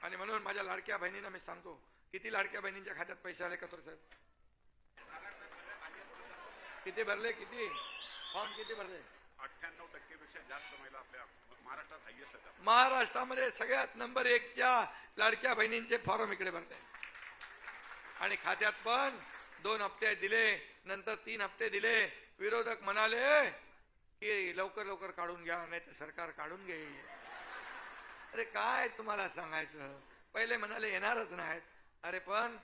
आणि म्हणून माझ्या लाडक्या बहिणींना मी सांगतो, किती लाडक्या बहिणींच्या खात्यात पैसे आले कथोरे साहेब? किती भरले? किती फॉर्म किती भरले? 98% पेक्षा जास्त महिला आपल्या महाराष्ट्रात हायएस्ट आहेत. महाराष्ट्रामध्ये सगळ्यात नंबर 1च्या लाडक्या बहिणींचे फॉर्म इकडे भरले आणि खात्यात पण 2 हप्ते दिले, नंतर 3 हप्ते दिले. विरोधक म्हणाले की लवकर लवकर काढून घ्या, नाही तर सरकार काढून घेईल. अरे काय तुम्हाला सांगायचं, पहिले म्हणाले येणारच नाहीत. अरे पण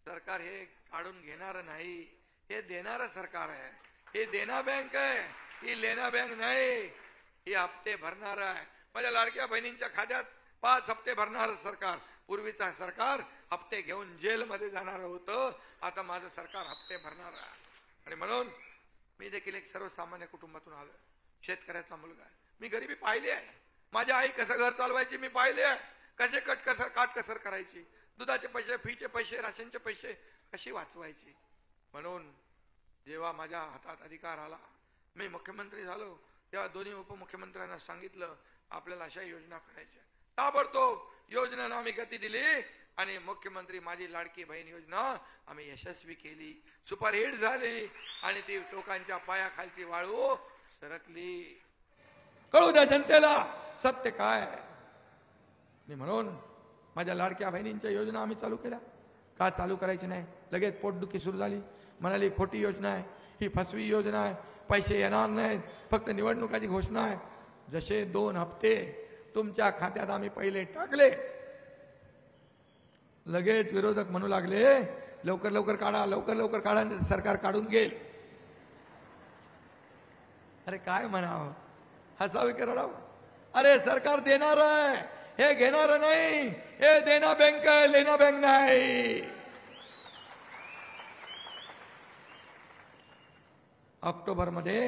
सरकार हे काढून घेणार नाही, हे देणारं सरकार आहे. हे देना बँक आहे, ही लेना बँक नाही. ही हप्ते भरणार आहे. माझ्या लाडक्या बहिणींच्या खात्यात 5 हप्ते भरणार सरकार. पूर्वीचा सरकार हप्ते घेऊन जेलमध्ये जाणार होतं, आता माझं सरकार हप्ते भरणार आहे. आणि म्हणून मी देखील एक सर्वसामान्य कुटुंबातून आलो, शेतकऱ्याचा मुलगा आहे. मी गरिबी पाहिली आहे. माझ्या आई कसं घर चालवायची मी पाहिले आहे, कसे काटकसर करायची, दुधाचे पैसे, फीचे पैसे, राशनचे पैसे कशी वाचवायची. म्हणून जेव्हा माझ्या हातात अधिकार आला, मी मुख्यमंत्री झालो, तेव्हा दोन्ही उपमुख्यमंत्र्यांना सांगितलं आपल्याला अशा योजना करायच्या. ताबडतोब योजनेला आम्ही गती दिली आणि मुख्यमंत्री माझी लाडकी बहीण योजना आम्ही यशस्वी केली, सुपरहिट झाली आणि ती लोकांच्या पायाखालची वाळू सरकली. कळू द्या जनतेला सत्य काय. म्हणून माझ्या लाडक्या बहिणींच्या योजना आम्ही चालू केल्या. का चालू करायची नाही? लगेच पोटदुखी सुरू झाली. म्हणाली खोटी योजना आहे, ही फसवी योजना आहे, पैसे येणार नाहीत, फक्त निवडणुकाची घोषणा आहे. जसे 2 हप्ते तुमच्या खात्यात आम्ही पहिले टाकले, लगेच विरोधक म्हणू लागले लवकर लवकर काढा, लवकर लवकर काढा, सरकार काढून घेईल. अरे काय म्हणावं, हसावे की रडावं? अरे सरकार देणार आहे, हे घेणार नाही. हे देना बँक आहे, लेना बँक नाही. ऑक्टोबरमध्ये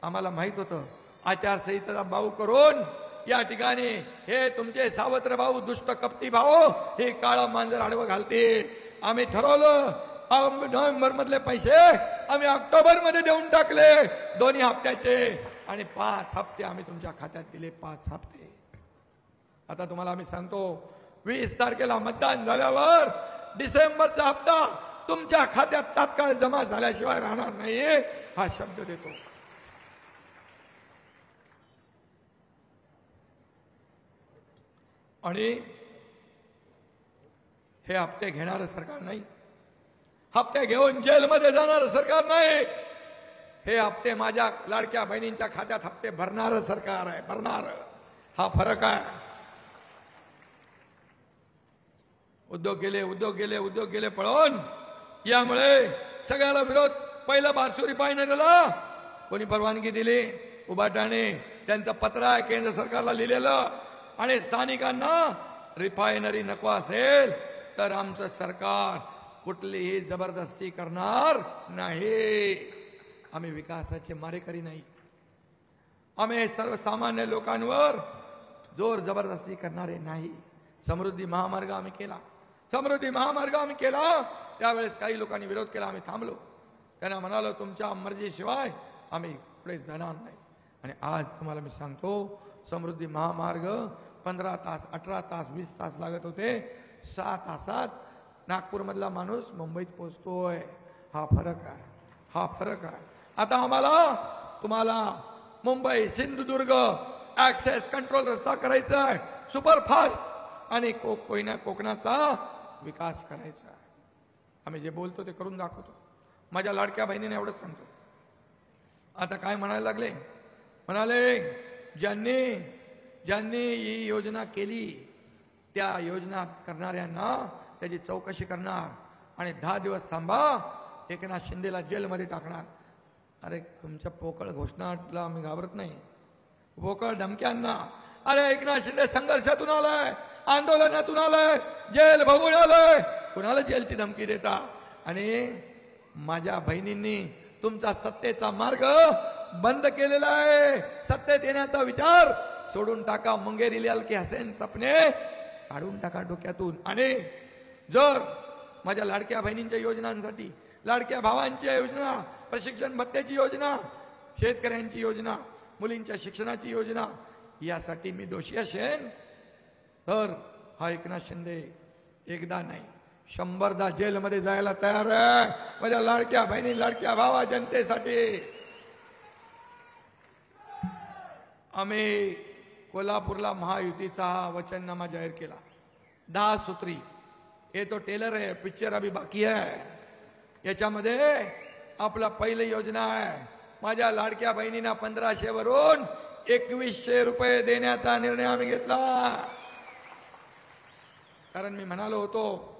आम्हाला माहित होतं, आचारसंहितेचा बाऊ करून या ठिकाणी हे तुमचे सावत्र भाऊ, दुष्ट कपटी भाऊ हे काळा मांजर आडवं घालतील. आम्ही ठरवलं नोव्हेंबर मधले पैसे आम्ही ऑक्टोबर मध्ये देऊन टाकले, दोन्ही हप्त्याचे, आणि 5 हप्ते आम्ही तुमच्या खात्यात दिले. 5 हप्ते. आता तुम्हाला आम्ही सांगतो, 20 तारखेला मतदान झाल्यावर डिसेंबरचा हप्ता तुमच्या खात्यात तात्काळ जमा झाल्याशिवाय राहणार नाहीये, हा शब्द देतो. आणि हे हप्ते घेणारं सरकार नाही, हप्ते घेऊन जेलमध्ये जाणारं सरकार नाही. हे हप्ते माझ्या लाडक्या बहिणींच्या खात्यात हप्ते भरणारं सरकार आहे, भरणारं. हा फरक आहे. उद्योग गेले पळून. यामुळे सगळ्याला विरोध. पहिला बारसुरी पायनरीला कोणी परवानगी दिली? उबाटाने. त्यांचं पत्र आहे केंद्र सरकारला लिहिलेलं. आणि स्थानिकांना रिफायनरी नको असेल तर आमचं सरकार कुठलीही जबरदस्ती करणार नाही. आम्ही विकासाचे मारेकरी नाही. आम्ही सर्वसामान्य लोकांवर जोर जबरदस्ती करणारे नाही. समृद्धी महामार्ग आम्ही केला. त्यावेळेस काही लोकांनी विरोध केला, आम्ही थांबलो. त्यांना म्हणालो तुमच्या मर्जीशिवाय आम्ही पुढे जाणार नाही. आणि आज तुम्हाला मी सांगतो, समृद्धी महामार्ग 15 तास, 18 तास, 20 तास लागत होते, 6 तासात नागपूरमधला माणूस मुंबईत पोहोचतोय. हा फरक आहे. आता तुम्हाला मुंबई सिंधुदुर्ग ऍक्सेस कंट्रोल रस्ता करायचा आहे, सुपरफास्ट, आणि कोकणाचा विकास करायचा आहे. आम्ही जे बोलतो ते करून दाखवतो. माझ्या लाडक्या बहिणीने एवढंच सांगतो. आता काय म्हणायला लागले? म्हणाले ज्यांनी ही योजना केली त्या योजना करणाऱ्यांना त्याची चौकशी करणार आणि 10 दिवस थांबा, एकनाथ शिंदेला जेलमध्ये टाकणार. अरे तुमच्या पोकळ घोषणाला आम्ही घाबरत नाही, पोकळ धमक्यांना. अरे एकनाथ शिंदे संघर्षातून आलाय, आंदोलनातून आलाय, जेल भोगून आलाय, कुणाला जेलची धमकी देता? आणि माझ्या बहिणींनी तुमचा सत्तेचा मार्ग बंद केलेला आहे. सत्तेत येण्याचा विचार सोडून टाका. मुंगेरी लाल की हसेन सपने काढून टाका डोक्यातून. आणि जर माझ्या लाडक्या बहिणींच्या योजनांसाठी, लाडक्या भावांच्या योजना, प्रशिक्षण भत्त्याची योजना, शेतकऱ्यांची योजना, मुलींच्या शिक्षणाची योजना, यासाठी मी दोषी असेन तर हा एकनाथ शिंदे एकदा नाही 100दा जेलमध्ये जायला तयार आहे माझ्या लाडक्या बहिणी लाडक्या भावा जनतेसाठी. आम्ही कोल्हापूरला महायुतीचा हा वचननामा जाहीर केला 10 सूत्री. हे तो टेलर आहे, पिक्चर अभी बाकी आहे. याच्यामध्ये आपला पहिली योजना आहे माझ्या लाडक्या बहिणींना 1500 वरून 2100 रुपये देण्याचा निर्णय आम्ही घेतला. कारण मी म्हणालो होतो